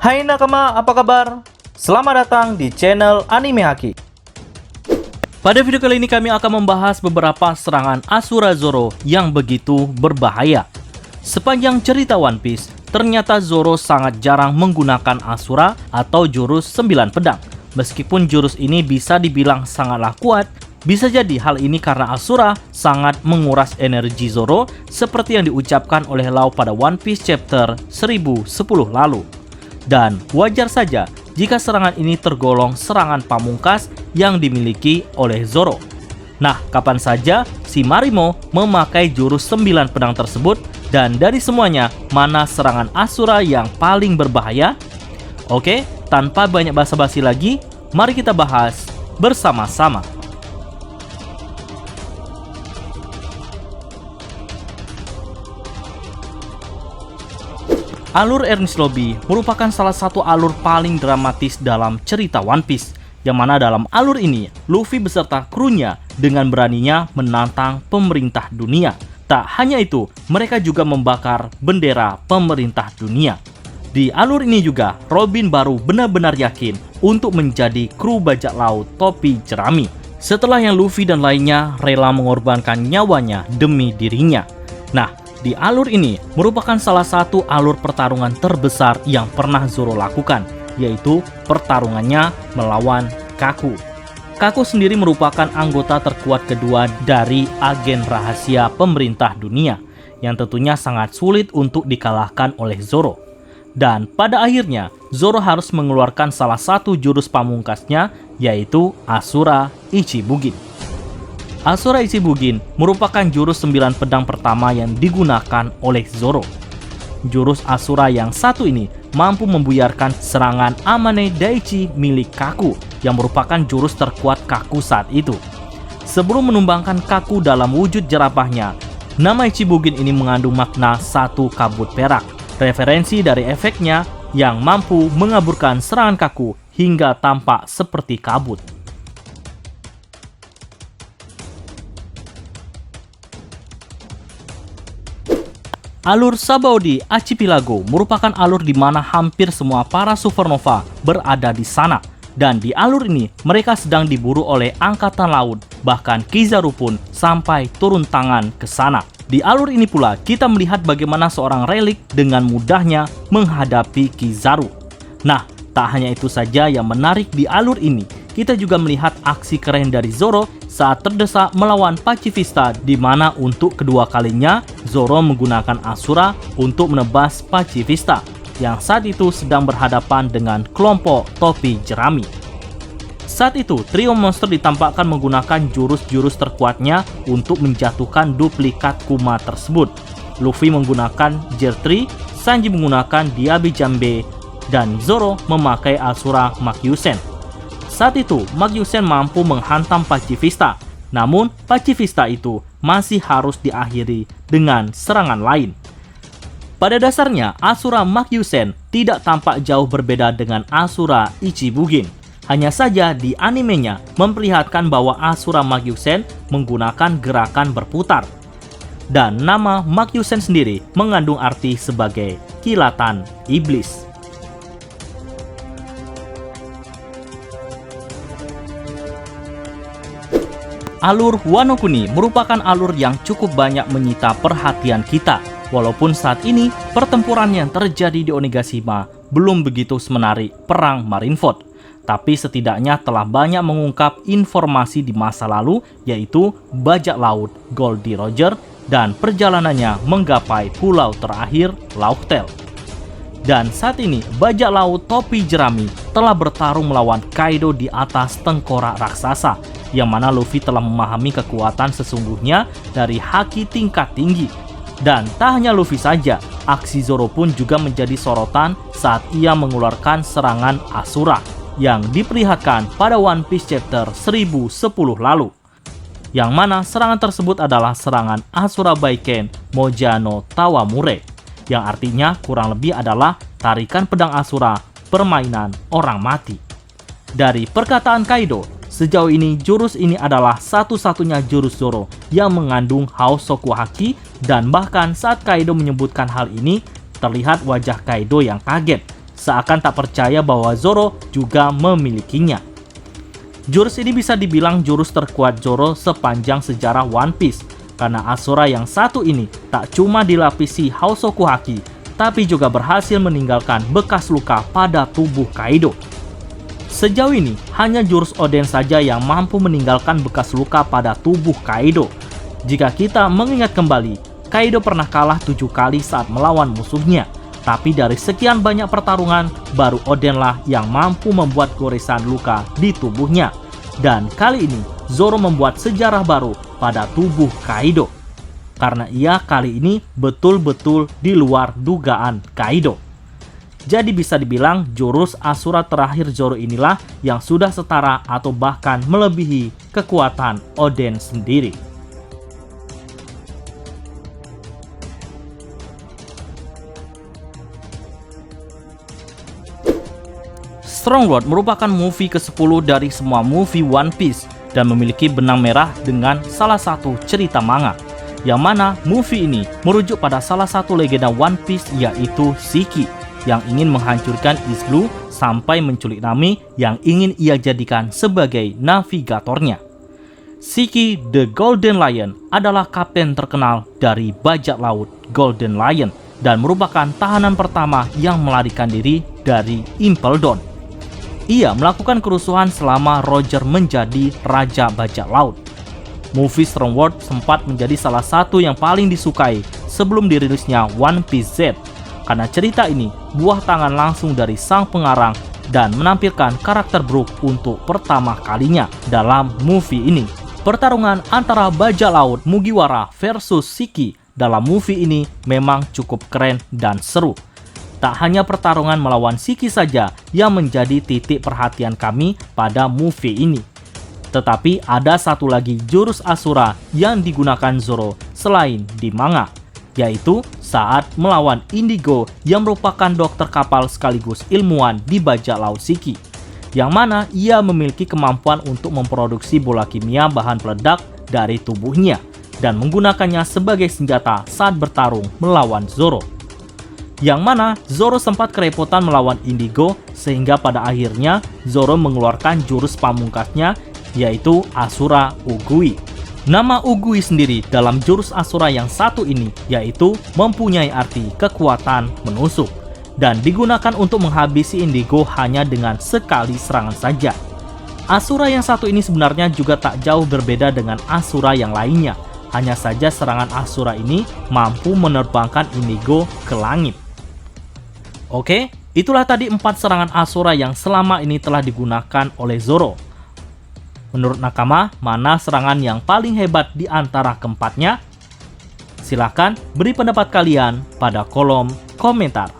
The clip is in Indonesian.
Hai nakama, apa kabar? Selamat datang di channel Anime Haki. Pada video kali ini kami akan membahas beberapa serangan Asura Zoro yang begitu berbahaya. Sepanjang cerita One Piece, ternyata Zoro sangat jarang menggunakan Asura atau jurus 9 pedang. Meskipun jurus ini bisa dibilang sangatlah kuat, bisa jadi hal ini karena Asura sangat menguras energi Zoro seperti yang diucapkan oleh Law pada One Piece chapter 1010 lalu. Dan wajar saja jika serangan ini tergolong serangan pamungkas yang dimiliki oleh Zoro. Nah, kapan saja si Marimo memakai jurus 9 pedang tersebut, dan dari semuanya, mana serangan Asura yang paling berbahaya? Oke, tanpa banyak basa-basi lagi, mari kita bahas bersama-sama. Alur Enies Lobby merupakan salah satu alur paling dramatis dalam cerita One Piece, yang mana dalam alur ini, Luffy beserta krunya dengan beraninya menantang pemerintah dunia. Tak hanya itu, mereka juga membakar bendera pemerintah dunia. Di alur ini juga, Robin baru benar-benar yakin untuk menjadi kru bajak laut topi jerami, setelah yang Luffy dan lainnya rela mengorbankan nyawanya demi dirinya. Nah, di alur ini merupakan salah satu alur pertarungan terbesar yang pernah Zoro lakukan, yaitu pertarungannya melawan Kaku. Kaku sendiri merupakan anggota terkuat kedua dari agen rahasia pemerintah dunia, yang tentunya sangat sulit untuk dikalahkan oleh Zoro. Dan pada akhirnya, Zoro harus mengeluarkan salah satu jurus pamungkasnya, yaitu Asura Ichibugin. Asura Ichibugin merupakan jurus 9 pedang pertama yang digunakan oleh Zoro. Jurus Asura yang satu ini mampu membuyarkan serangan Amane Daichi milik Kaku, yang merupakan jurus terkuat Kaku saat itu. Sebelum menumbangkan Kaku dalam wujud jerapahnya, nama Ichibugin ini mengandung makna satu kabut perak, referensi dari efeknya yang mampu mengaburkan serangan Kaku hingga tampak seperti kabut. Alur Sabaody Archipelago merupakan alur di mana hampir semua para supernova berada di sana. Dan di alur ini, mereka sedang diburu oleh Angkatan Laut, bahkan Kizaru pun sampai turun tangan ke sana. Di alur ini pula, kita melihat bagaimana seorang relik dengan mudahnya menghadapi Kizaru. Nah, tak hanya itu saja yang menarik di alur ini, kita juga melihat aksi keren dari Zoro saat terdesak melawan Pacifista, di mana untuk kedua kalinya Zoro menggunakan Asura untuk menebas Pacifista yang saat itu sedang berhadapan dengan kelompok topi jerami. Saat itu, trio monster ditampakkan menggunakan jurus-jurus terkuatnya untuk menjatuhkan duplikat Kuma tersebut. Luffy menggunakan Gear 3, Sanji menggunakan Diaby Jambe, dan Zoro memakai Asura Magyusen. Saat itu, Magyusen mampu menghantam Pacifista, namun Pacifista itu masih harus diakhiri dengan serangan lain. Pada dasarnya, Asura Magyusen tidak tampak jauh berbeda dengan Asura Ichibugin. Hanya saja di animenya memperlihatkan bahwa Asura Magyusen menggunakan gerakan berputar. Dan nama Magyusen sendiri mengandung arti sebagai kilatan iblis. Alur Wano Kuni merupakan alur yang cukup banyak menyita perhatian kita. Walaupun saat ini pertempuran yang terjadi di Onigashima belum begitu semenarik perang Marineford, tapi setidaknya telah banyak mengungkap informasi di masa lalu, yaitu bajak laut Goldie Roger dan perjalanannya menggapai pulau terakhir Laughtale. Dan saat ini bajak laut topi jerami telah bertarung melawan Kaido di atas tengkorak raksasa, yang mana Luffy telah memahami kekuatan sesungguhnya dari haki tingkat tinggi. Dan tak hanya Luffy saja, aksi Zoro pun juga menjadi sorotan saat ia mengeluarkan serangan Asura yang diperlihatkan pada One Piece chapter 1010 lalu. Yang mana serangan tersebut adalah serangan Asura Baiken Moja no Tawamure, yang artinya kurang lebih adalah tarikan pedang Asura permainan orang mati. Dari perkataan Kaido, sejauh ini jurus ini adalah satu-satunya jurus Zoro yang mengandung Haosoku Haki, dan bahkan saat Kaido menyebutkan hal ini, terlihat wajah Kaido yang kaget seakan tak percaya bahwa Zoro juga memilikinya. Jurus ini bisa dibilang jurus terkuat Zoro sepanjang sejarah One Piece, karena Asura yang satu ini tak cuma dilapisi Hausoku Haki, tapi juga berhasil meninggalkan bekas luka pada tubuh Kaido. Sejauh ini, hanya jurus Oden saja yang mampu meninggalkan bekas luka pada tubuh Kaido. Jika kita mengingat kembali, Kaido pernah kalah 7 kali saat melawan musuhnya. Tapi dari sekian banyak pertarungan, baru Odenlah yang mampu membuat goresan luka di tubuhnya. Dan kali ini, Zoro membuat sejarah baru pada tubuh Kaido. Karena ia kali ini betul-betul di luar dugaan Kaido. Jadi bisa dibilang jurus Asura terakhir Zoro inilah yang sudah setara atau bahkan melebihi kekuatan Oden sendiri. Strong World merupakan movie ke-10 dari semua movie One Piece dan memiliki benang merah dengan salah satu cerita manga, yang mana movie ini merujuk pada salah satu legenda One Piece yaitu Shiki, yang ingin menghancurkan East Blue sampai menculik Nami yang ingin ia jadikan sebagai navigatornya. Shiki the Golden Lion adalah kapten terkenal dari bajak laut Golden Lion dan merupakan tahanan pertama yang melarikan diri dari Impel Down. Ia melakukan kerusuhan selama Roger menjadi raja bajak laut. Movie Strong World sempat menjadi salah satu yang paling disukai sebelum dirilisnya One Piece Z, karena cerita ini buah tangan langsung dari sang pengarang dan menampilkan karakter Brook untuk pertama kalinya dalam movie ini. Pertarungan antara bajak laut Mugiwara versus Shiki dalam movie ini memang cukup keren dan seru. Tak hanya pertarungan melawan Shiki saja yang menjadi titik perhatian kami pada movie ini, tetapi ada satu lagi jurus Asura yang digunakan Zoro selain di manga, yaitu saat melawan Indigo yang merupakan dokter kapal sekaligus ilmuwan di bajak laut Shiki, yang mana ia memiliki kemampuan untuk memproduksi bola kimia bahan peledak dari tubuhnya dan menggunakannya sebagai senjata saat bertarung melawan Zoro. Yang mana Zoro sempat kerepotan melawan Indigo sehingga pada akhirnya Zoro mengeluarkan jurus pamungkasnya yaitu Asura Ugui. Nama Ugui sendiri dalam jurus Asura yang satu ini yaitu mempunyai arti kekuatan menusuk dan digunakan untuk menghabisi Indigo hanya dengan sekali serangan saja. Asura yang satu ini sebenarnya juga tak jauh berbeda dengan Asura yang lainnya, hanya saja serangan Asura ini mampu menerbangkan Indigo ke langit. Oke, itulah tadi 4 serangan Asura yang selama ini telah digunakan oleh Zoro. Menurut Nakama, mana serangan yang paling hebat di antara keempatnya? Silahkan beri pendapat kalian pada kolom komentar.